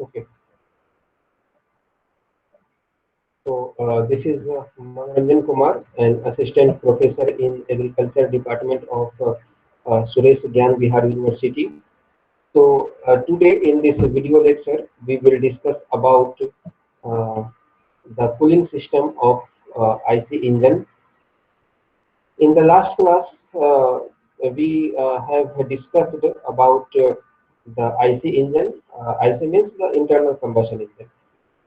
Okay. So this is Manoranjan Kumar, an assistant professor in agriculture department of Suresh Gyan Bihar University. So today in this video lecture, we will discuss about uh, the cooling system of IC engine. In the last class, we have discussed about the IC engine. IC means the internal combustion engine,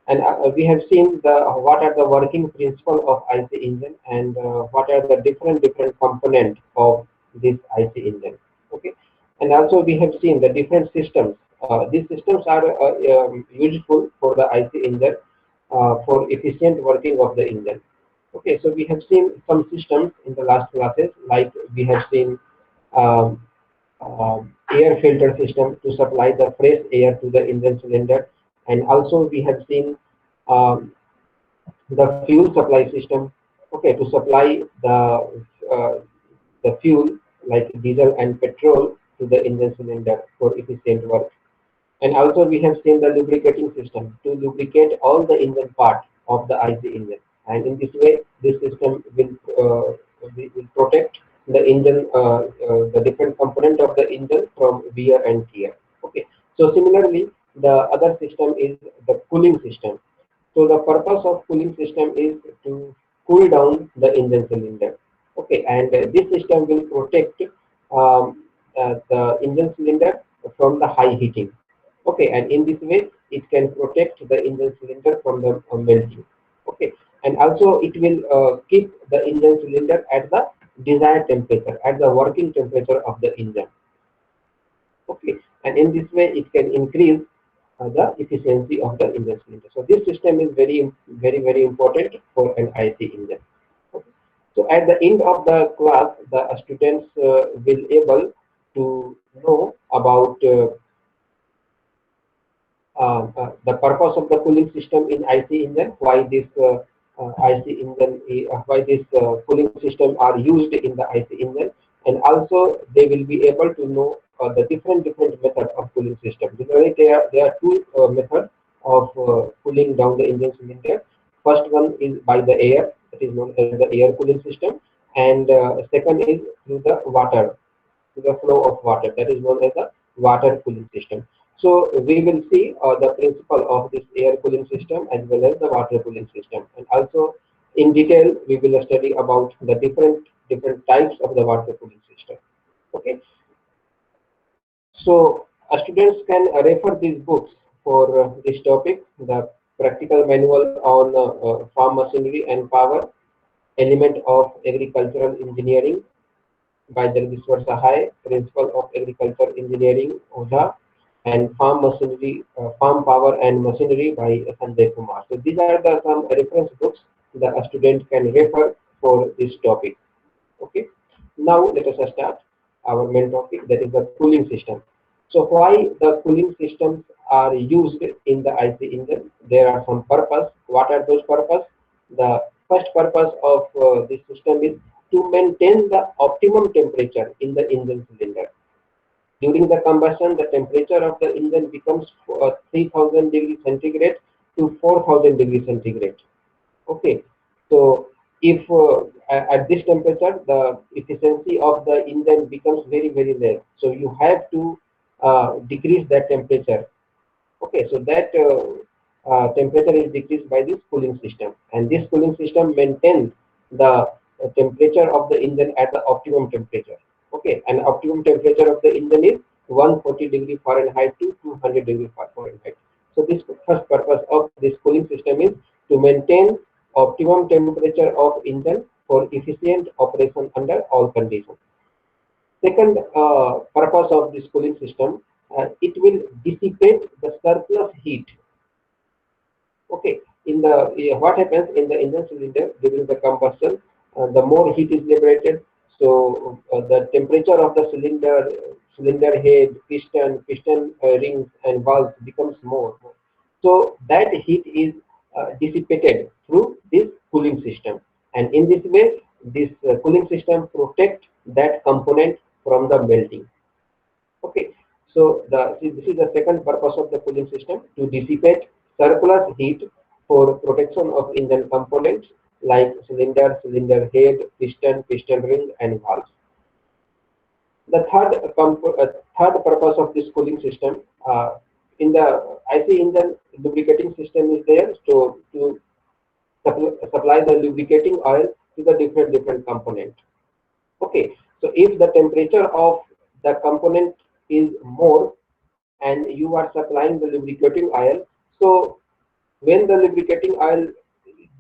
and we have seen the what are the working principle of IC engine and what are the different components of this IC engine. Okay, and also we have seen the different systems. These systems are useful for the IC engine for efficient working of the engine. Okay, so we have seen some systems in the last classes, like we have seen um, air filter system to supply the fresh air to the engine cylinder, and also we have seen um, the fuel supply system, okay, to supply uh, the fuel like diesel and petrol to the engine cylinder for efficient work. And also we have seen the lubricating system to lubricate all the engine part of the IC engine. And in this way, this system will protect the engine, the different component of the engine from wear and tear. Okay. So similarly, the other system is the cooling system. So the purpose of cooling system is to cool down the engine cylinder. Okay, and this system will protect the engine cylinder from the high heating. Okay, and in this way, it can protect the engine cylinder from the melting. Okay, and also it will keep the engine cylinder at the desired temperature, at the working temperature of the engine. Okay, and in this way, it can increase the efficiency of the engine cylinder. So this system is very important for an IC engine. Okay. So at the end of the class, the students will able to know about the purpose of the cooling system in IC engine, why this IC engine, why this cooling system are used in the IC engine, and also they will be able to know the different method of cooling system. Generally, there are two methods of cooling down the engine cylinder. First one is by the air, that is known as the air cooling system, and second is through the water, to the flow of water, that is known as the water cooling system. So we will see the principle of this air cooling system as well as the water cooling system, and also in detail we will study about the different types of the water cooling system. Okay, so students can refer these books for this topic: the practical manual on farm machinery and power, element of agricultural engineering by Jagdishwar Sahai, Principal of Agriculture Engineering, OJA, and Farm Machinery, Farm Power and Machinery by Sanjay Kumar. So these are the some reference books that a student can refer for this topic. Okay. Now let us start our main topic, that is the cooling system. So why the cooling systems are used in the IC engine? There are some purpose. What are those purpose? The first purpose of this system is to maintain the optimum temperature in the engine cylinder. During the combustion, the temperature of the engine becomes 3000 degrees centigrade to 4000 degrees centigrade. Okay, so if at this temperature the efficiency of the engine becomes very less, so you have to decrease that temperature. Okay, so that temperature is decreased by this cooling system, and this cooling system maintains the temperature of the engine at the optimum temperature. Okay, and optimum temperature of the engine is 140 degree Fahrenheit to 200 degree Fahrenheit. So this first purpose of this cooling system is to maintain optimum temperature of engine for efficient operation under all conditions. Second purpose of this cooling system, it will dissipate the surplus heat. Okay, in the what happens in the engine cylinder during the combustion, the more heat is liberated, so the temperature of the cylinder head, piston rings, and valves becomes more. So that heat is dissipated through this cooling system, and in this way, this cooling system protect that component from the melting. Okay, So this is the second purpose of the cooling system, to dissipate surplus heat for protection of engine components like cylinder, cylinder head, piston ring, and valves. The third purpose of this cooling system, in the IC engine, lubricating system is there to supply the lubricating oil to the different component. Okay, so if the temperature of the component is more and you are supplying the lubricating oil, so when the lubricating oil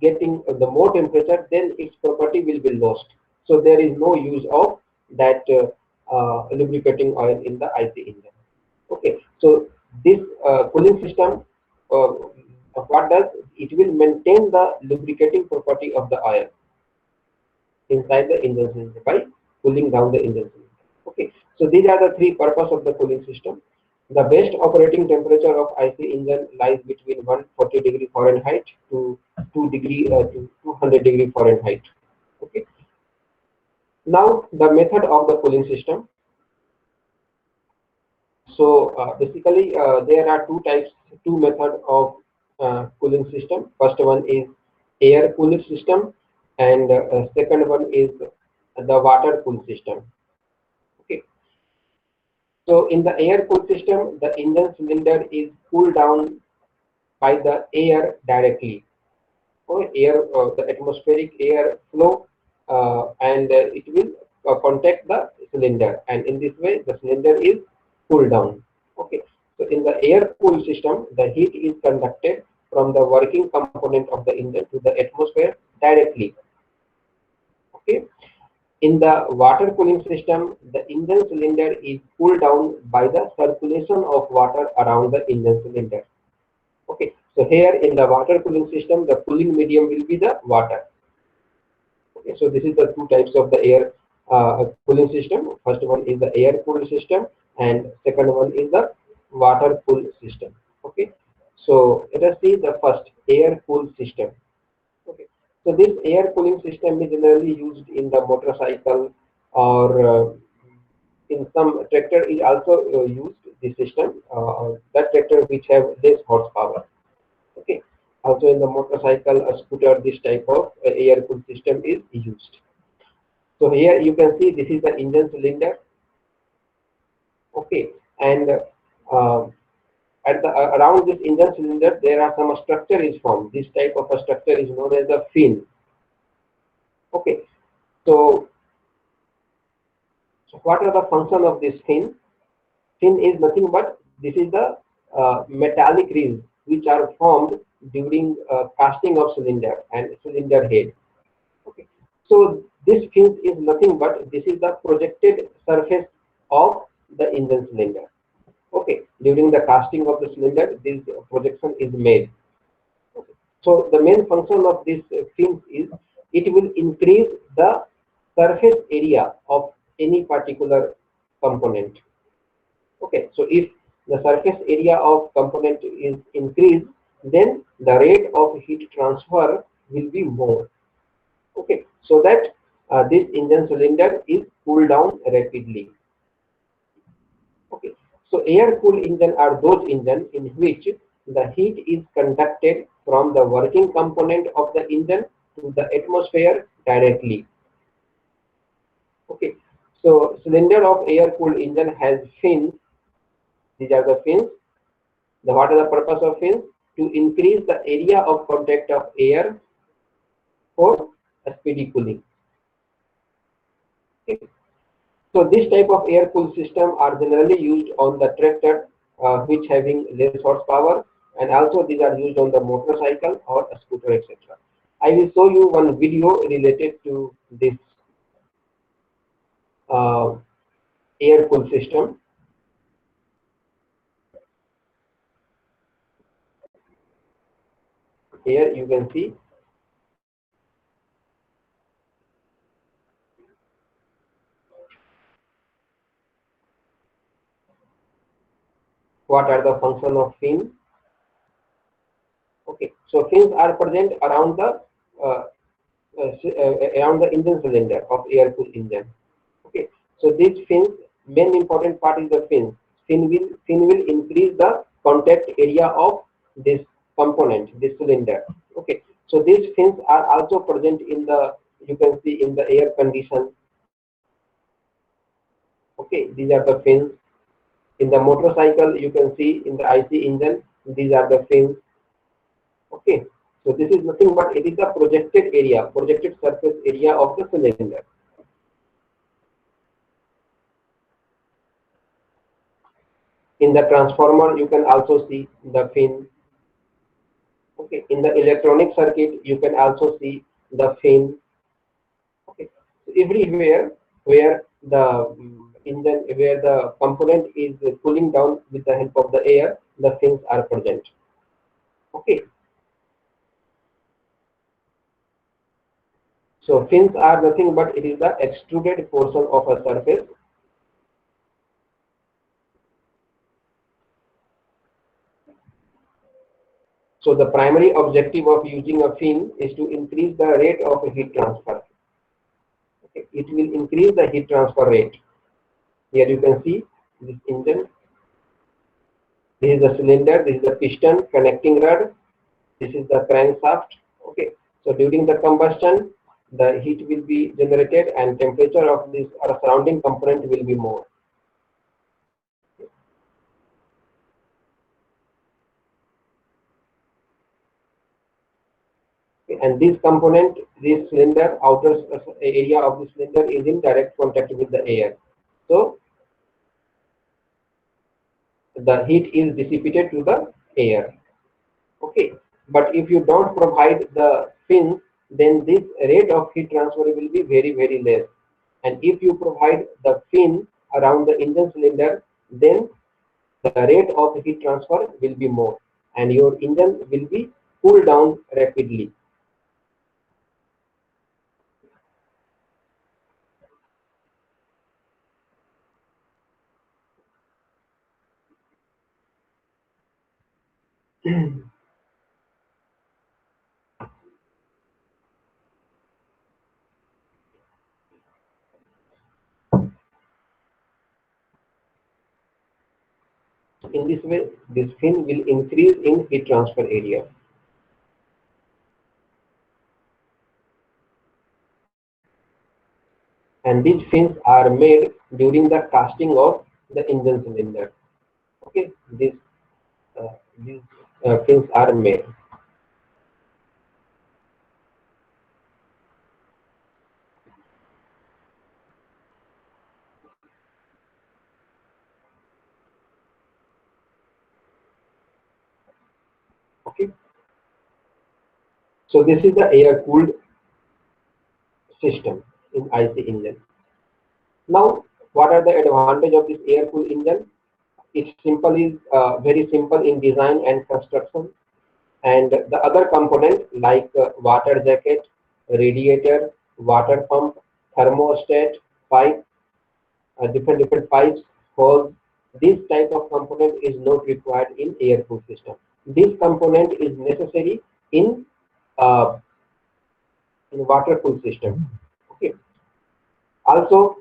getting the more temperature, then its property will be lost. So there is no use of that lubricating oil in the IC engine. Okay, so this cooling system, uh, what does it will maintain the lubricating property of the oil inside the engine cylinder by cooling down the engine cylinder. Okay, so these are the three purpose of the cooling system. The best operating temperature of IC engine lies between 140 degree Fahrenheit to 200 degree Fahrenheit. Okay. Now the method of the cooling system. So basically there are two methods of cooling system. First one is air cooling system, and second one is the water cool system. Okay. So in the air cool system, the engine cylinder is cooled down by the air directly. Or the atmospheric air flow, and it will contact the cylinder, and in this way the cylinder is cooled down. Okay, so in the air cool system, the heat is conducted from the working component of the engine to the atmosphere directly. Okay, in the water cooling system, the engine cylinder is cooled down by the circulation of water around the engine cylinder. Okay, so here in the water cooling system, the cooling medium will be the water. Okay, so this is the two types of the air cooling system. First one is the air cooled system, and second one is the water cooled system. Okay, so let us see the first air cooled system. Okay, so this air cooling system is generally used in the motorcycle, or in some tractor is also used this system. That tractor which have less horsepower. Okay. Also in the motorcycle, a scooter, this type of air cooled system is used. So here you can see this is the engine cylinder. Okay, and at the around this engine cylinder there are some structure is formed. This type of a structure is known as a fin. Okay, so what are the function of this fin? Fin is nothing but this is the metallic rings which are formed during casting of cylinder and cylinder head. Okay. So this fin is nothing but this is the projected surface of the engine cylinder. Okay. During the casting of the cylinder, this projection is made. Okay. So the main function of this fin is it will increase the surface area of any particular component. Okay, so if the surface area of component is increased, then the rate of heat transfer will be more. Okay, so that this engine cylinder is cooled down rapidly. Okay, so air cooled engine are those engines in which the heat is conducted from the working component of the engine to the atmosphere directly. Okay, so cylinder of air cooled engine has fins. These are the fins. What is the purpose of fins? To increase the area of contact of air for speedy cooling. Okay. So this type of air cool system are generally used on the tractor which having less horsepower, and also these are used on the motorcycle or a scooter, etc. I will show you one video related to this air cool system. Here you can see what are the function of fin. Okay, so fins are present around the around the engine cylinder of air cooled engine. Okay, so these fins, main important part is the fins. fin will increase the contact area of this component, this cylinder. Okay, so these fins are also present in the, you can see in the air condition. Okay, these are the fins. In the motorcycle, you can see in the IC engine, these are the fins. Okay, so this is nothing but it is the projected area, projected surface area of the cylinder. In the transformer, you can also see the fin. Okay, in the electronic circuit, you can also see the fin. Okay, so everywhere where the engine, where the component is cooling down with the help of the air, the fins are present. Okay, so fins are nothing but it is the extruded portion of a surface. So the primary objective of using a fin is to increase the rate of heat transfer. Okay, it will increase the heat transfer rate. Here you can see this engine. This is the cylinder. This is the piston connecting rod. This is the crankshaft. Okay, so during the combustion, the heat will be generated and temperature of this surrounding component will be more. And this component, this cylinder, outer area of the cylinder is in direct contact with the air. So the heat is dissipated to the air. Okay, but if you don't provide the fins, then this rate of heat transfer will be very less. And if you provide the fin around the engine cylinder, then the rate of heat transfer will be more, and your engine will be cooled down rapidly. In this way, this fin will increase in heat transfer area. And these fins are made during the casting of the engine cylinder. Okay, these fins are made. Okay, so this is the air cooled system in IC engine. Now, what are the advantage of this air cooled engine? It's simple, is very simple in design and construction, and the other component like water jacket, radiator, water pump, thermostat, pipe, different pipes, hose. This type of component is not required in air cooled system. This component is necessary uh, in water cooled system. Okay. Also,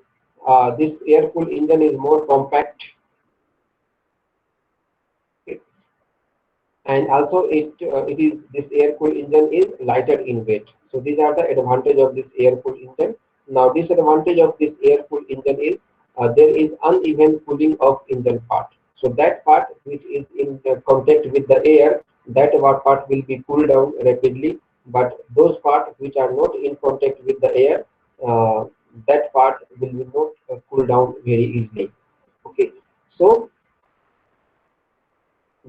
this air cooled engine is more compact. Okay. And also it is, this air cooled engine is lighter in weight. So these are the advantage of this air cooled engine. Now disadvantage of this air cooled engine is there is uneven cooling of engine part. So that part which is in contact with the air, that part will be cooled down rapidly. But those parts which are not in contact with the air, uh, that part will be not cool down very easily. Okay, so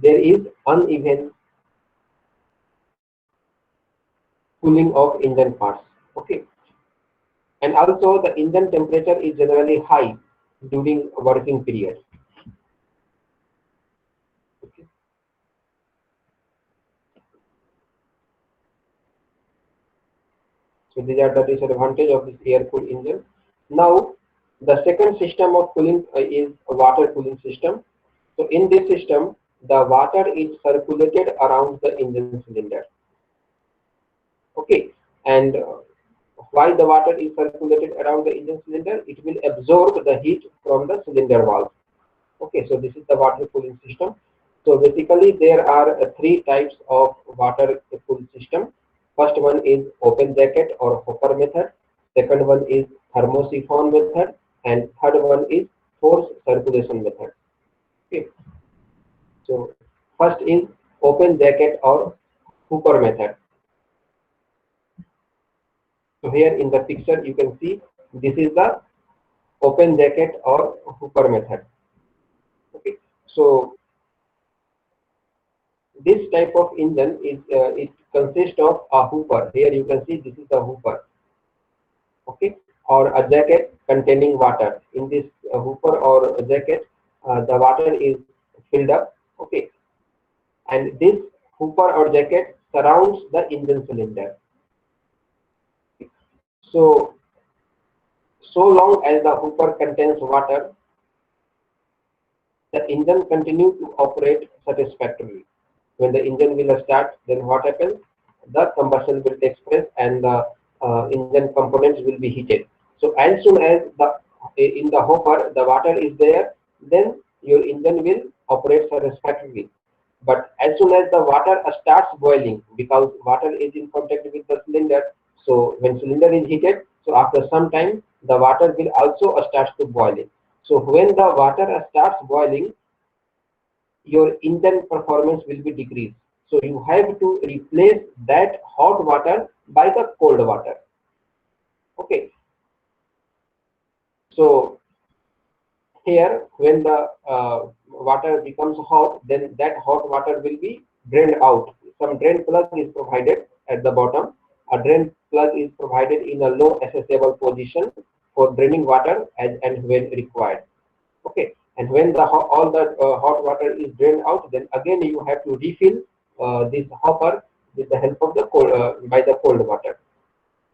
there is uneven cooling of engine parts. Okay, and also the engine temperature is generally high during working period. Okay. So these are the disadvantage of this air cooled engine. Now the second system of cooling is a water cooling system. So in this system, the water is circulated around the engine cylinder. Okay, and while the water is circulated around the engine cylinder, it will absorb the heat from the cylinder valve. Okay, so this is the water cooling system. So basically there are three types of water cool system. First one is open jacket or hopper method. Second one is thermosiphon method, and third one is force circulation method. Okay. So first is open jacket or hooper method. So here in the picture you can see this is the open jacket or hooper method. Okay. So this type of engine is it consists of a hooper. Here you can see this is the hooper, okay, or a jacket containing water. In this hooper or jacket, the water is filled up, okay, and this hooper or jacket surrounds the engine cylinder. So, so long as the hooper contains water, the engine continues to operate satisfactorily. When the engine will start, then what happens? The combustion will take place and the engine components will be heated. So as soon as the in the hopper the water is there, then your engine will operate satisfactorily. But as soon as the water starts boiling, because water is in contact with the cylinder, so when cylinder is heated, so after some time the water will also start to boiling. So when the water starts boiling, your engine performance will be decreased. So you have to replace that hot water by the cold water. Okay. So here, when the water becomes hot, then that hot water will be drained out. Some drain plug is provided at the bottom. A drain plug is provided in a low accessible position for draining water as and when required. Okay, and when the all the hot water is drained out, then again you have to refill this hopper with the help of the cold by the cold water.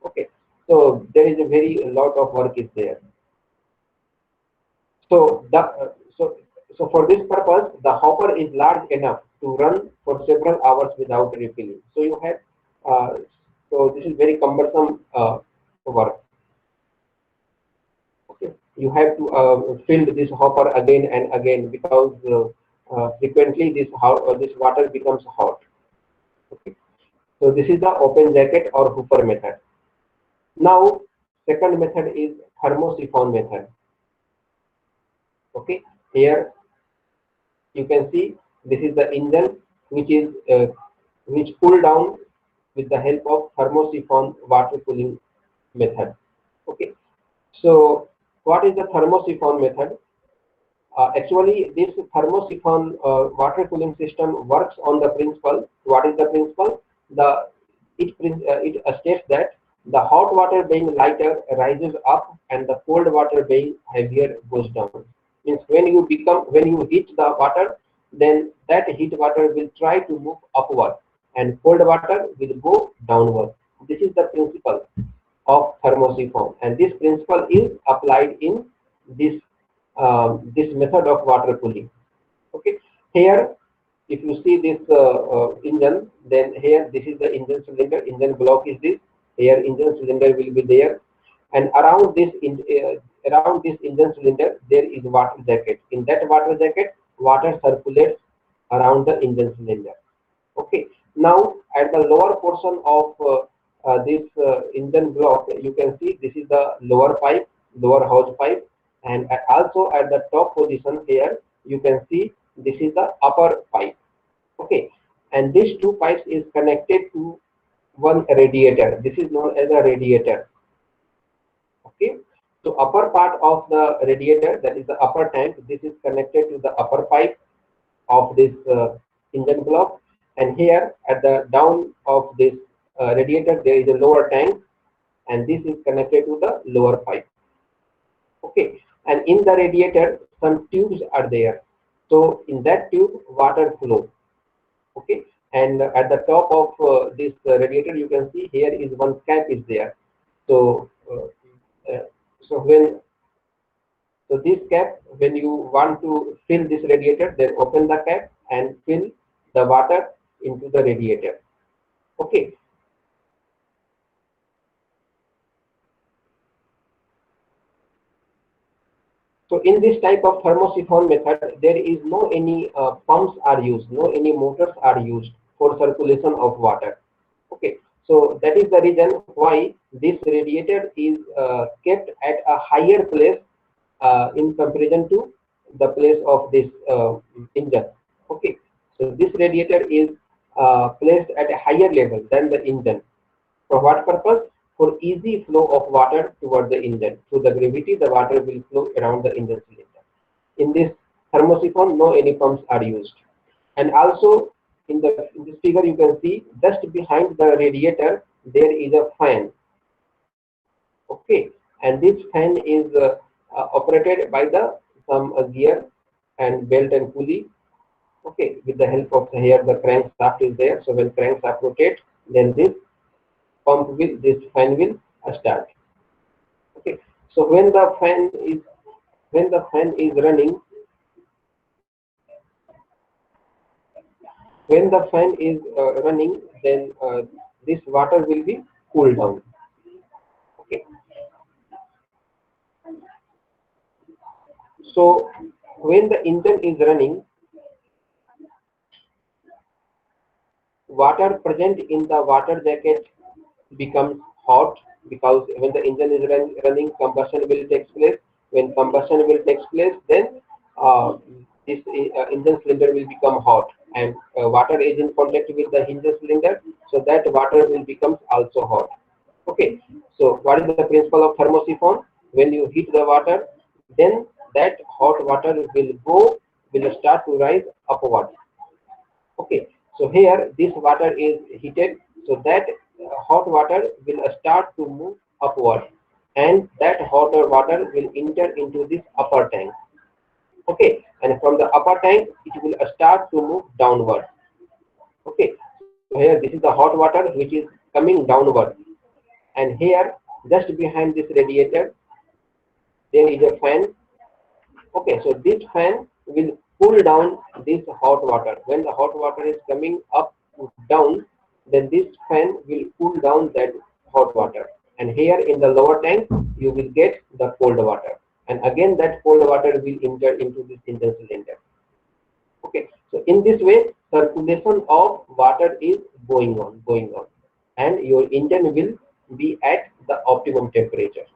Okay, so there is a very lot of work is there. So the so for this purpose, the hopper is large enough to run for several hours without refilling. So you have so this is very cumbersome work. Okay. You have to fill this hopper again and again because frequently this water becomes hot. Okay. So this is the open jacket or hooper method. Now second method is thermosiphon method. Okay. Here you can see this is the engine which is which cool down with the help of thermosiphon water cooling method. Okay. So what is the thermosiphon method? Actually, this thermosiphon water cooling system works on the principle. What is the principle? It states that the hot water being lighter rises up and the cold water being heavier goes down. Means when you heat the water, then that heat water will try to move upward and cold water will go downward. This is the principle of thermosiphon, and this principle is applied in this this method of water cooling. Okay, here if you see this engine, then here this is the engine cylinder. Engine block is this. Here engine cylinder will be there, and around this engine cylinder there is water jacket. In that water jacket, water circulates around the engine cylinder. Okay. Now at the lower portion of this engine block, you can see this is the lower pipe, lower hose pipe, and also at the top position here, you can see this is the upper pipe. Okay, and these two pipes is connected to one radiator. This is known as a radiator. Okay, so upper part of the radiator, that is the upper tank, this is connected to the upper pipe of this engine block, and here at the down of this radiator there is a lower tank, and this is connected to the lower pipe. Okay, and in the radiator some tubes are there, so in that tube water flow. Okay, and at the top of this radiator you can see here is one cap is there. So uh, so when so this cap, when you want to fill this radiator, then open the cap and fill the water into the radiator. Okay. So in this type of thermosiphon method, there is no any pumps are used, no any motors are used for circulation of water. Okay, so that is the reason why this radiator is kept at a higher place in comparison to the place of this engine. Okay, so this radiator is placed at a higher level than the engine. For what purpose? For easy flow of water toward the engine. Through the gravity, the water will flow around the engine cylinder. In this thermosiphon, no any pumps are used. And also in this figure, you can see just behind the radiator there is a fan. Okay, and this fan is operated by the some gear and belt and pulley. Okay, with the help of here the crankshaft is there. So when crankshaft rotates, then this fan will start. Okay, so when the fan is running, then this water will be cooled down. Okay, so when the engine is running, water present in the water jacket becomes hot, because when the engine is running, combustion will take place. When combustion will take place, then this engine cylinder will become hot, and water is in contact with the engine cylinder, so that water will become also hot. Okay, so what is the principle of thermosiphon? When you heat the water, then that hot water will start to rise upward. Okay, so here this water is heated, so that hot water will start to move upward, and that hotter water will enter into this upper tank. Okay, and from the upper tank it will start to move downward. Okay, so here this is the hot water which is coming downward, and here just behind this radiator there is a fan. Okay, so this fan will cool down this hot water. When the hot water is coming up down, then this fan will cool down that hot water. And here in the lower tank, you will get the cold water. And again, that cold water will enter into this engine cylinder. Okay, so in this way, circulation of water is going on, and your engine will be at the optimum temperature.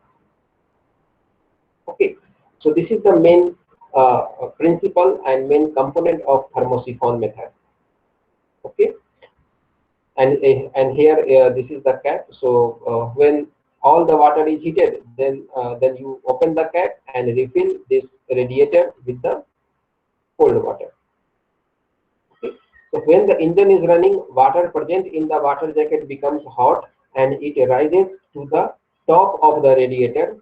Okay, so this is the main principle and main component of thermosiphon method. Okay, and here this is the cap. So when all the water is heated, then you open the cap and refill this radiator with the cold water. Okay, so when the engine is running, water present in the water jacket becomes hot, and it rises to the top of the radiator.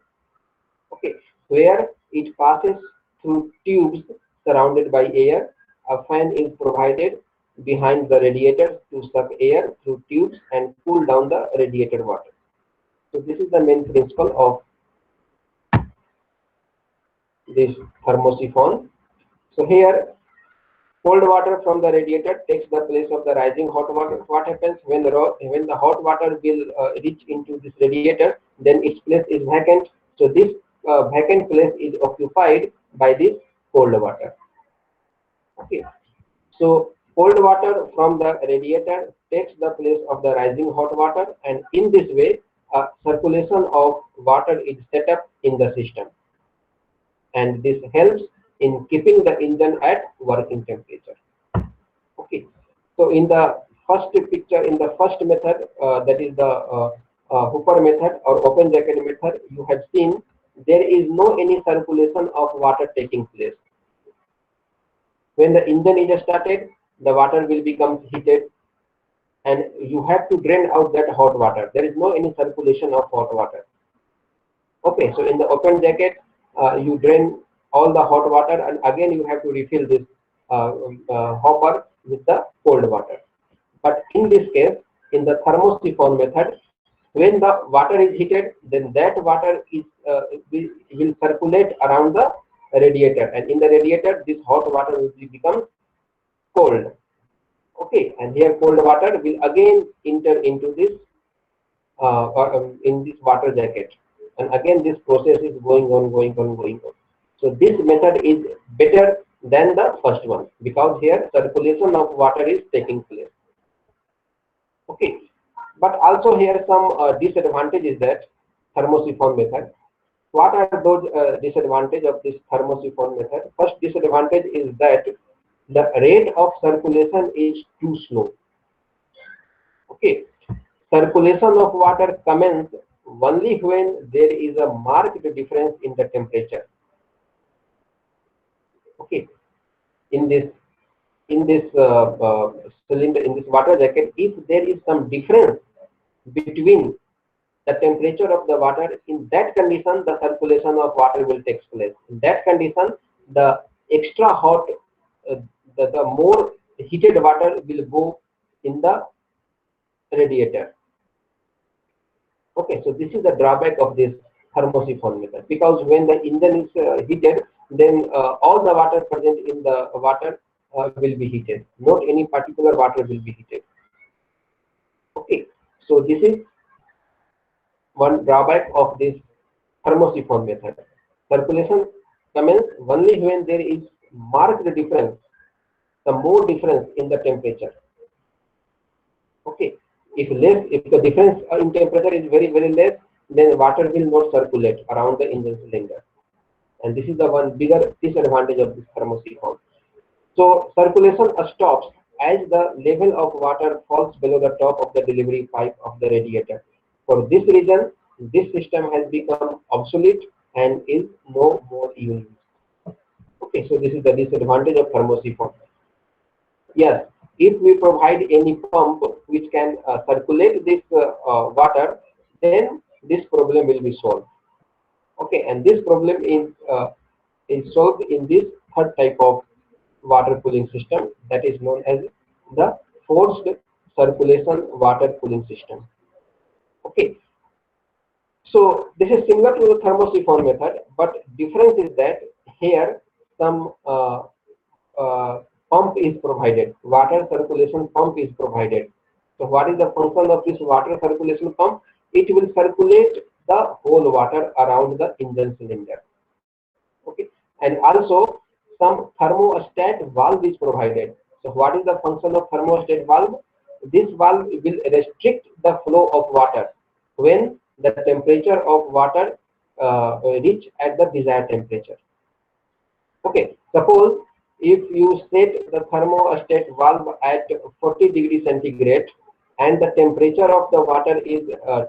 Okay, where it passes through tubes surrounded by air. A fan is provided behind the radiator to suck air through tubes and cool down the radiator water. So this is the main principle of this thermosiphon. So here cold water from the radiator takes the place of the rising hot water. What happens when the hot water will reach into this radiator, then its place is vacant. So this vacant place is occupied by this cold water. Okay, so cold water from the radiator takes the place of the rising hot water, and in this way circulation of water is set up in the system, and this helps in keeping the engine at working temperature. Okay, so in the first picture, in the first method, that is the Hooper method or open jacket method, you have seen there is no any circulation of water taking place. When the engine is started, the water will become heated, and you have to drain out that hot water. There is no any circulation of hot water. Okay, so in the open jacket, you drain all the hot water, and again you have to refill this hopper with the cold water. But in this case, in the thermosiphon method, when the water is heated, then that water is will circulate around the radiator, and in the radiator this hot water will become cold. Okay, and here cold water will again enter into this in this water jacket, and again this process is going on. So this method is better than the first one because here circulation of water is taking place. Okay, but also here some disadvantages that thermosiphon method. What are those disadvantages of this thermosiphon method? First disadvantage is that the rate of circulation is too slow. Okay, circulation of water commences only when there is a marked difference in the temperature. Okay, in this cylinder, in this water jacket, if there is some difference between the temperature of the water, in that condition the circulation of water will take place. In that condition, the extra hot, uh, the more heated water will go in the radiator. Okay, so this is the drawback of this thermosiphon method, because when the engine is heated, then all the water present in the water will be heated. Not any particular water will be heated. Okay, so this is one drawback of this thermosiphon method. Circulation commences only when there is marked difference, the more difference in the temperature. Okay, if the difference in temperature is very less, then water will not circulate around the engine cylinder, and this is the one bigger disadvantage of this thermosiphon. So circulation stops as the level of water falls below the top of the delivery pipe of the radiator. For this reason, this system has become obsolete and is no more used. Okay, so this is the disadvantage of thermosiphon. Yes, if we provide any pump which can circulate this water, then this problem will be solved. Okay, and this problem is solved in this third type of water cooling system, that is known as the forced circulation water cooling system. Okay, so this is similar to the thermosiphon method, but difference is that here some pump is provided, water circulation pump is provided. So what is the function of this water circulation pump? It will circulate the whole water around the engine cylinder. Okay, and also some thermostat valve is provided. So what is the function of thermostat valve? This valve will restrict the flow of water when the temperature of water reach at the desired temperature. Okay, suppose if you set the thermostat valve at 40 degrees centigrade and the temperature of the water is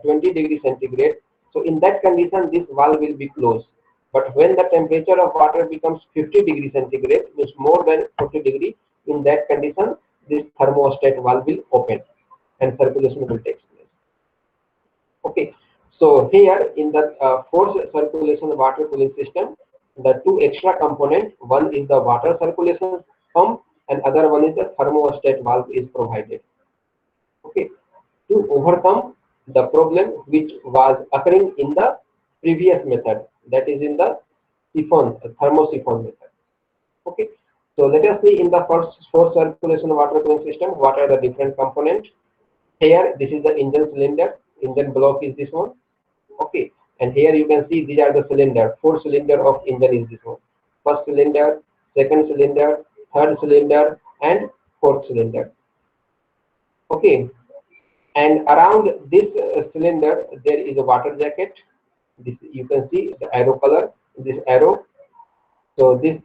20 degrees centigrade, so in that condition this valve will be closed. But when the temperature of water becomes 50 degrees centigrade, means more than 40 degrees, in that condition this thermostat valve will open and circulation will take place. Okay, so here in the forced circulation water cooling system, the two extra components, one is the water circulation pump and other one is the thermostat valve is provided. Okay, to overcome the problem which was occurring in the previous method, that is in the thermosiphon method. Okay, so let us see in the first forced circulation water cooling system what are the different components. Here this is the engine cylinder, engine block is this one. Okay, and here you can see these are the cylinder, four cylinder of engine is this one. First cylinder, second cylinder, third cylinder and fourth cylinder. Okay, and around this cylinder there is a water jacket. This you can see the arrow color, this arrow. So this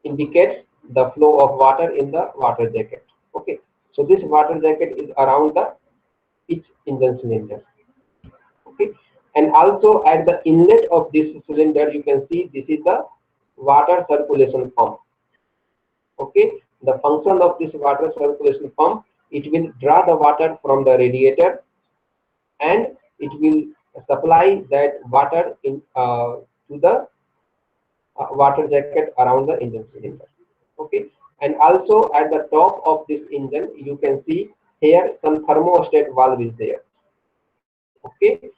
indicates the flow of water in the water jacket. Okay, so this water jacket is around the each engine cylinder. Okay, and also at the inlet of this cylinder you can see this is the water circulation pump. Okay, the function of this water circulation pump, it will draw the water from the radiator and it will supply that water in to the water jacket around the engine cylinder. Okay, and also at the top of this engine you can see here some thermostat valve is there. Okay,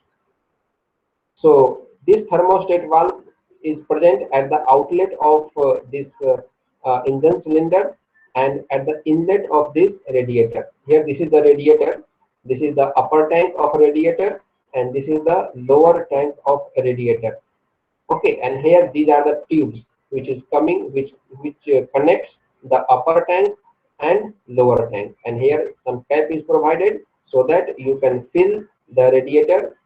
so this thermostat valve is present at the outlet of this engine cylinder and at the inlet of this radiator. Here this is the radiator, this is the upper tank of radiator and this is the lower tank of radiator. Okay, and here these are the tubes which is coming, which connects the upper tank and lower tank. And here some cap is provided so that you can fill the radiator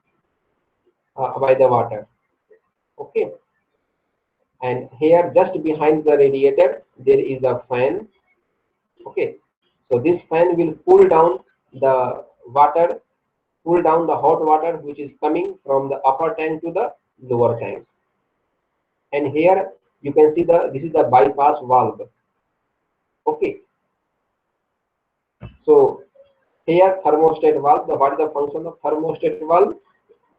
by the water. Okay, and here just behind the radiator there is a fan. Okay, so this fan will cool down the water, cool down the hot water which is coming from the upper tank to the lower tank. And here you can see this is the bypass valve. Okay, so here thermostat valve. What is the function of thermostat valve?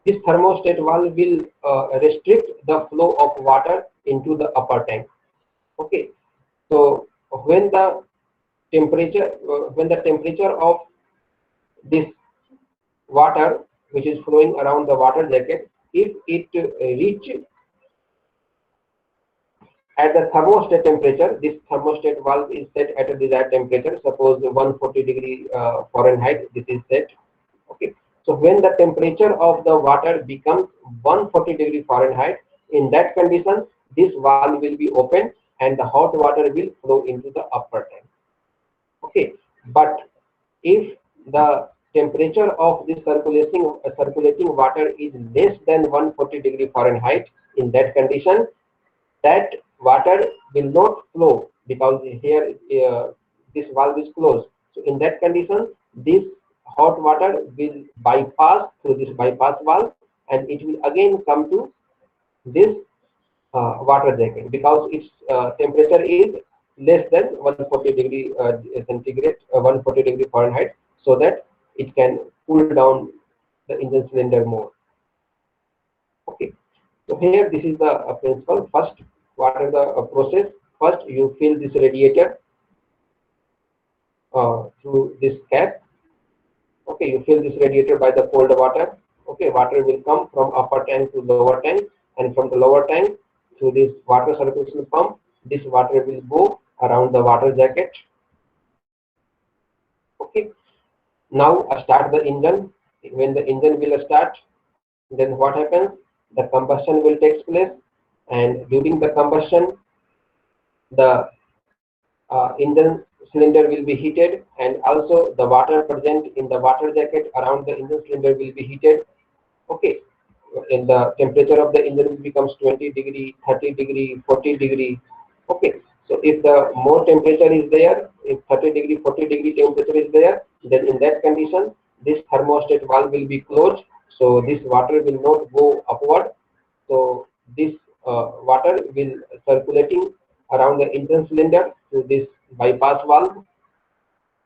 This thermostat valve will restrict the flow of water into the upper tank. Okay, so when the temperature of this water which is flowing around the water jacket, if it reach at the thermostat temperature, this thermostat valve is set at a desired temperature. Suppose 140 degree Fahrenheit. This is set. Okay. So when the temperature of the water becomes 140 degree Fahrenheit, in that condition, this valve will be open and the hot water will flow into the upper tank. Okay. But if the temperature of this circulating water is less than 140 degree Fahrenheit, in that condition, that water will not flow because here this valve is closed. So in that condition, this hot water will bypass through this bypass valve and it will again come to this water jacket because its temperature is less than 140 degree centigrade, 140 degree Fahrenheit, so that it can cool down the engine cylinder more. Okay, so here this is the principle. First, what are the process? First, you fill this radiator through this cap. Okay, you fill this radiator by the cold water. Okay, water will come from upper tank to lower tank, and from the lower tank through this water circulation pump, this water will go around the water jacket. Okay, now start the engine. When the engine will start, then what happens? The combustion will take place, and during the combustion, the engine cylinder will be heated, and also the water present in the water jacket around the engine cylinder will be heated. Okay, and the temperature of the engine becomes 20 degree, 30 degree, 40 degree. Okay, so if the more temperature is there, if 30 degree, 40 degree temperature is there, then in that condition, this thermostat valve will be closed. So this water will not go upward. So this water will circulating around the engine cylinder to this bypass valve.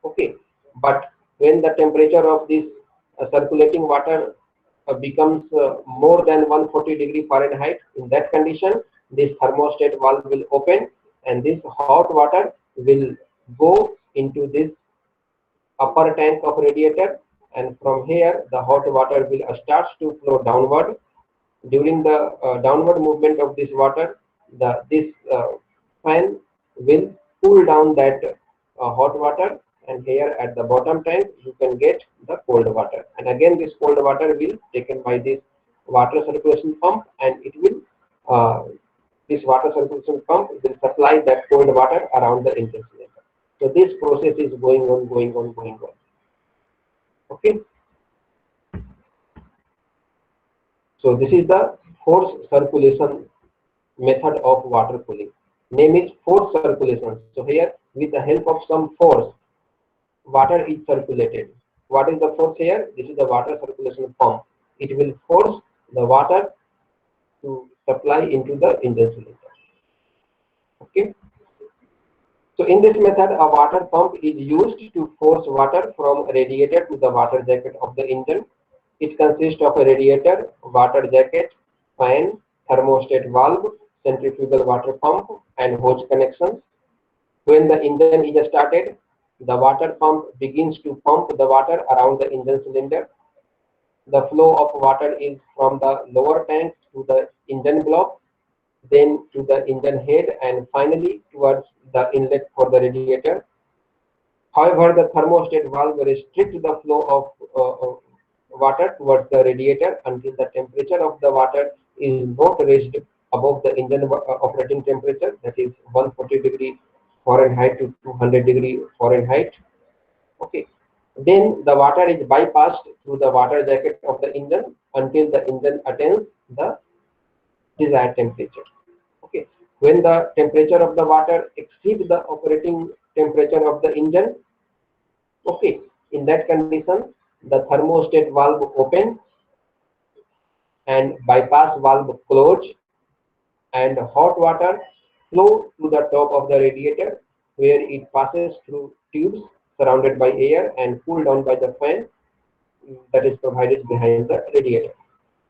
Okay, but when the temperature of this circulating water becomes more than 140 degree Fahrenheit, in that condition, this thermostat valve will open and this hot water will go into this upper tank of radiator, and from here the hot water will start to flow downward. During the downward movement of this water, this fan will cool down that hot water, and here at the bottom tank you can get the cold water, and again this cold water will taken by this water circulation pump, and it will this water circulation pump will supply that cold water around the engine cylinder. So this process is going on, going on, going on. Okay. So this is the force circulation method of water cooling. Name is force circulation. So here, with the help of some force, water is circulated. What is the force here? This is the water circulation pump. It will force the water to supply into the engine cylinder. Okay. So in this method, a water pump is used to force water from radiator to the water jacket of the engine. It consists of a radiator, water jacket, fan, thermostat valve, centrifugal water pump, and hose connections. When the engine is started, the water pump begins to pump the water around the engine cylinder. The flow of water is from the lower tank to the engine block, then to the engine head, and finally towards the inlet for the radiator. However, the thermostat valve restricts the flow of water towards the radiator until the temperature of the water is not raised above the engine operating temperature, that is 140 degree Fahrenheit to 200 degree Fahrenheit. Okay. Then the water is bypassed through the water jacket of the engine until the engine attains the desired temperature. Okay. When the temperature of the water exceeds the operating temperature of the engine, okay, in that condition, the thermostat valve opens and bypass valve closed, and hot water flow to the top of the radiator, where it passes through tubes surrounded by air and cooled down by the fan that is provided behind the radiator.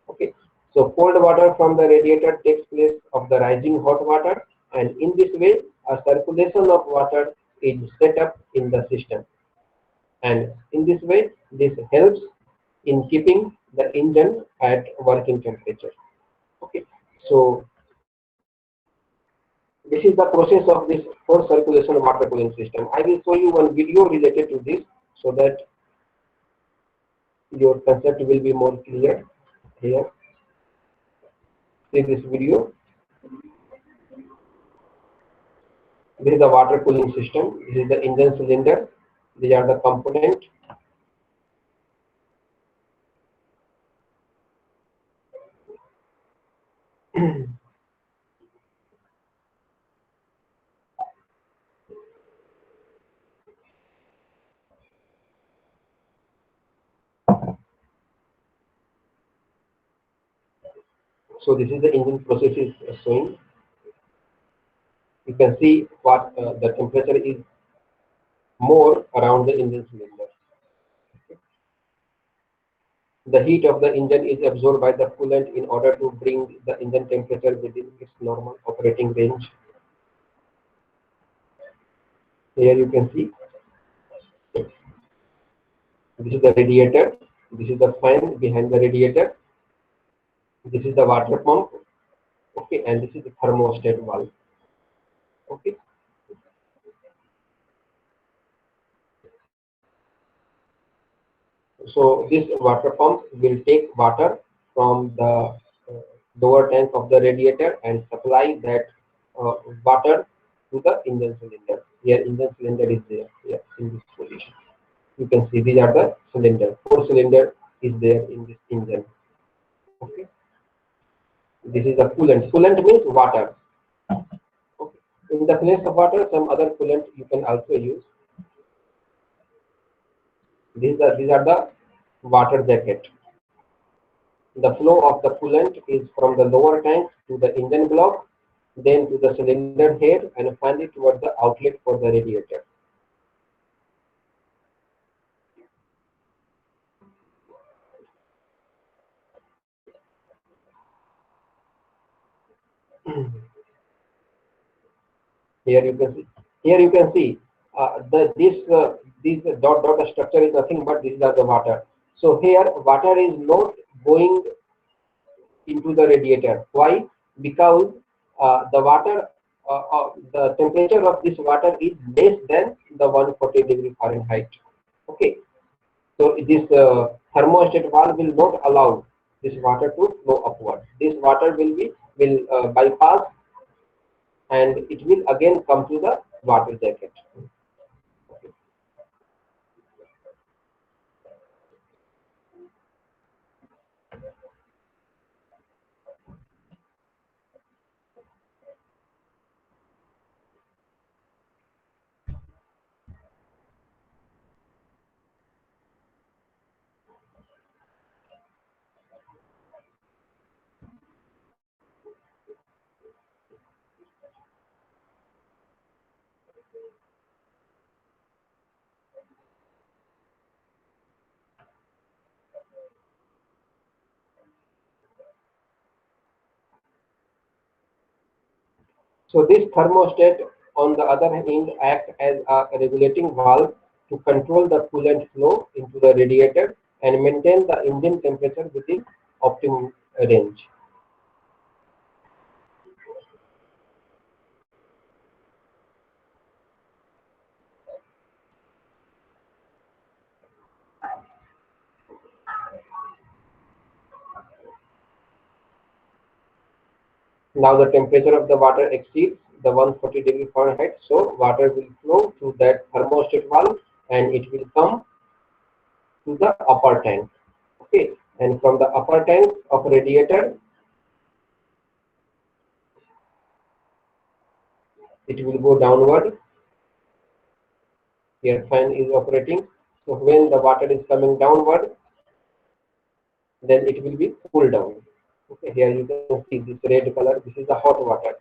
Okay, so cold water from the radiator takes place of the rising hot water, and in this way, a circulation of water is set up in the system. And in this way, this helps in keeping the engine at working temperature. Okay, so this is the process of this forced circulation water cooling system. I will show you one video related to this so that your concept will be more clear. Here, see this video. This is the water cooling system. This is the engine cylinder. These are the components. So this is the engine process is showing. You can see what the temperature is more around the engine cylinder. The heat of the engine is absorbed by the coolant in order to bring the engine temperature within its normal operating range. Here you can see this is the radiator, this is the fan behind the radiator, this is the water pump, okay, and this is the thermostat valve. Okay. So this water pump will take water from the lower tank of the radiator and supply that uh, water to the engine cylinder. Here engine cylinder is there, here in this position. You can see these are the cylinder. 4 cylinder is there in this engine. Okay. This is the coolant. Coolant means water. Okay. In the place of water, some other coolant you can also use. These are the water jacket. The flow of the coolant is from the lower tank to the engine block, then to the cylinder head, and finally towards the outlet for the radiator. Here you can see. Here you can see this dot structure is nothing but this is the water. So here water is not going into the radiator. Why? Because the temperature of this water is less than the 140 degree Fahrenheit. Okay. So this thermostat valve will not allow this water to flow upward. This water will bypass and it will again come to the water jacket. So this thermostat, on the other hand, acts as a regulating valve to control the coolant flow into the radiator and maintain the engine temperature within optimum range. Now the temperature of the water exceeds the 140 degree Fahrenheit, so water will flow through that thermostat valve and it will come to the upper tank. Okay, and from the upper tank of radiator, it will go downward. Here fan is operating. So when the water is coming downward, then it will be cooled down. Okay, here you can see this red color. This is the hot water.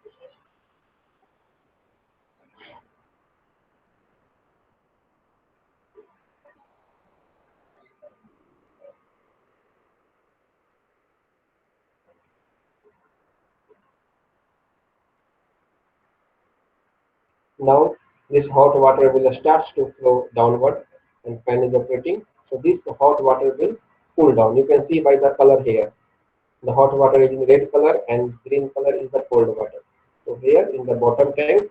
Now this hot water will start to flow downward and fan is operating. So this hot water will cool down. You can see by the color here. The hot water is in red color and green color is the cold water. So here in the bottom tank,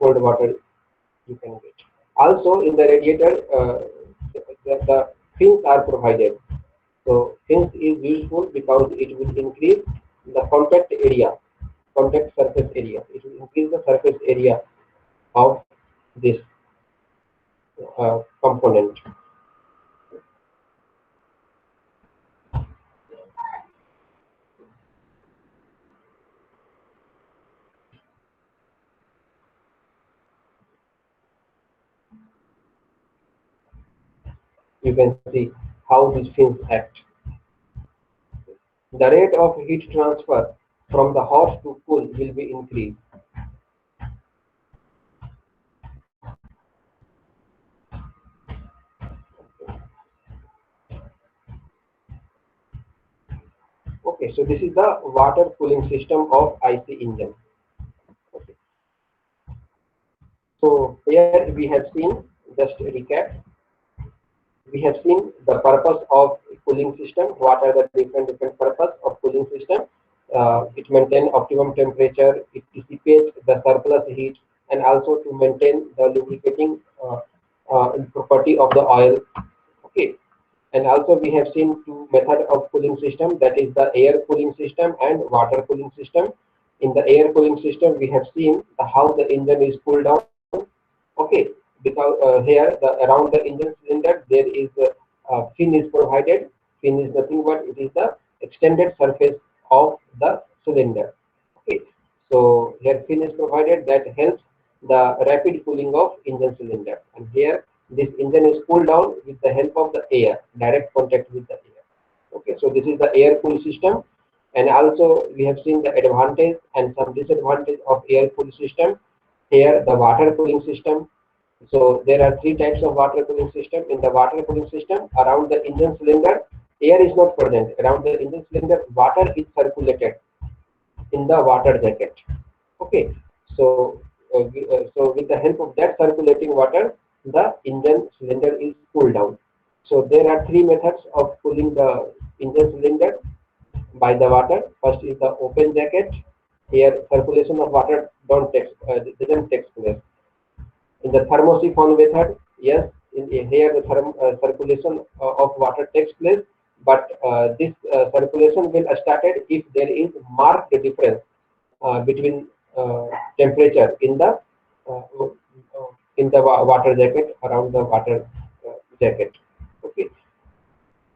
cold water you can get. Also in the radiator, the fins are provided. So fins is useful because it will increase the contact surface area. It will increase the surface area of this component. You can see how these fins act. The rate of heat transfer from the hot to cool will be increased. Okay, so this is the water cooling system of IC engine. Okay. So here we have seen, just a recap, we have seen the purpose of cooling system. What are the different purpose of cooling system? It maintains optimum temperature, it dissipates the surplus heat, and also to maintain the lubricating property of the oil. Okay, and also we have seen two method of cooling system, that is the air cooling system and water cooling system. In the air cooling system, we have seen how the engine is cooled down. Okay, because here around the engine cylinder there is fin is provided. Fin is nothing but it is the extended surface of the cylinder. Okay, so here fin is provided that helps the rapid cooling of engine cylinder, and here this engine is cooled down with the help of the air, direct contact with the air. Okay, so this is the air cool system, and also we have seen the advantage and some disadvantage of air cool system. Here the water cooling system. So there are three types of water cooling system. In the water cooling system, around the engine cylinder, air is not present. Around the engine cylinder, water is circulated in the water jacket. Okay, so so with the help of that circulating water, the engine cylinder is cooled down. So there are three methods of cooling the engine cylinder by the water. First is the open jacket. Here circulation of water don't take doesn't take place. In the thermosiphon method, yes, here the circulation of water takes place, but this circulation will started if there is marked difference between temperature uh, in the water jacket, around the water jacket. Okay.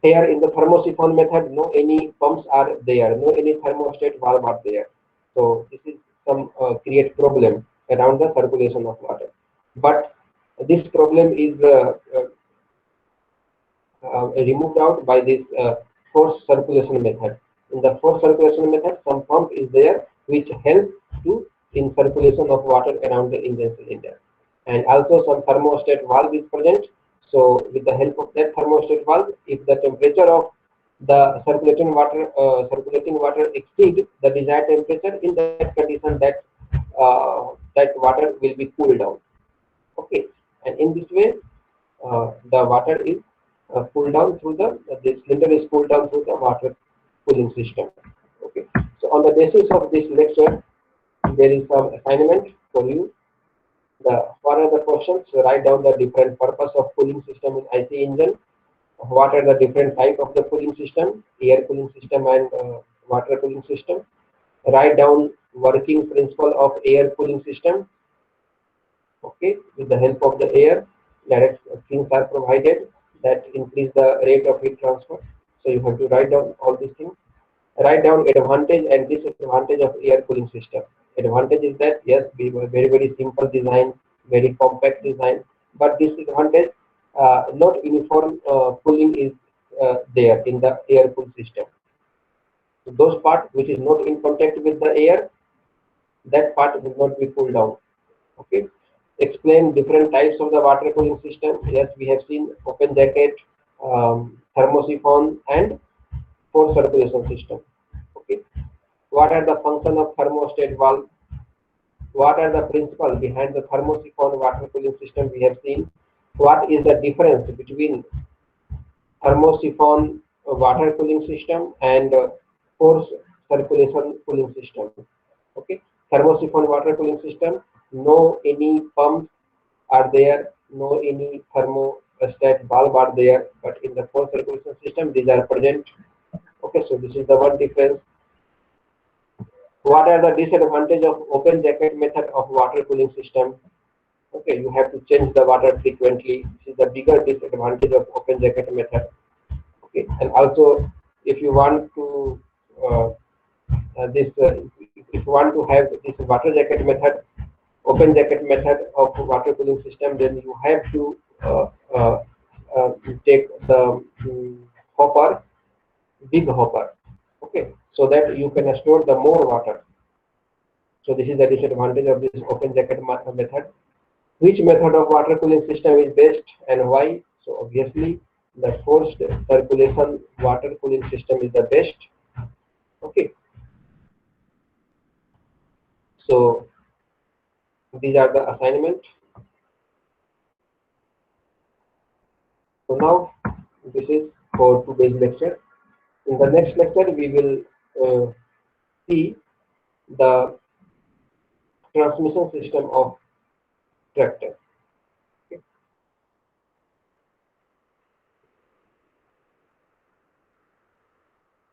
Here in the thermosiphon method, no any pumps are there, no any thermostat valve are there. So this is some create problem around the circulation of water. But this problem is removed out by this forced circulation method. In the forced circulation method, some pump is there which helps to in circulation of water around the engine cylinder, and also some thermostat valve is present. So with the help of that thermostat valve, if the temperature of the circulating water exceeds the desired temperature, in that condition that water will be cooled down. Okay, and in this way the water is cooled down through the cylinder is cooled down through the water cooling system. Okay, so on the basis of this lecture, there is some assignment for you. What are the questions? So write down the different purpose of cooling system in IC engine. What are the different type of the cooling system? Air cooling system and water cooling system. write down working principle of air cooling system. Okay, with the help of the air, direct things are provided that increase the rate of heat transfer. So you have to write down all these things. Write down advantage and disadvantage of air cooling system. Advantage is that yes, we were very simple design, very compact design, but disadvantage, not uniform cooling is there in the air cool system. So those part which is not in contact with the air, that part will not be cooled down. Okay. Explain different types of the water cooling system. Yes, we have seen open jacket, thermosiphon, and forced circulation system. Okay. What are the function of thermostat valve? What are the principles behind the thermosiphon water cooling system we have seen? What is the difference between thermosiphon water cooling system and forced circulation cooling system? Okay, thermosiphon water cooling system, no any pumps are there, no any thermostat valve are there, but in the forced circulation system these are present. Okay, so this is the one difference. What are the disadvantages of open jacket method of water cooling system? Okay, you have to change the water frequently. This is the bigger disadvantage of open jacket method. Okay, and also if you want to if you want to have this water jacket method, open jacket method of water cooling system, then you have to take the hopper, big hopper. Okay, so that you can store the more water. So this is the disadvantage of this open jacket method. Which method of water cooling system is best and why? So obviously the forced circulation water cooling system is the best. Okay, so these are the assignment. So now this is for today's lecture. In the next lecture we will see the transmission system of tractor.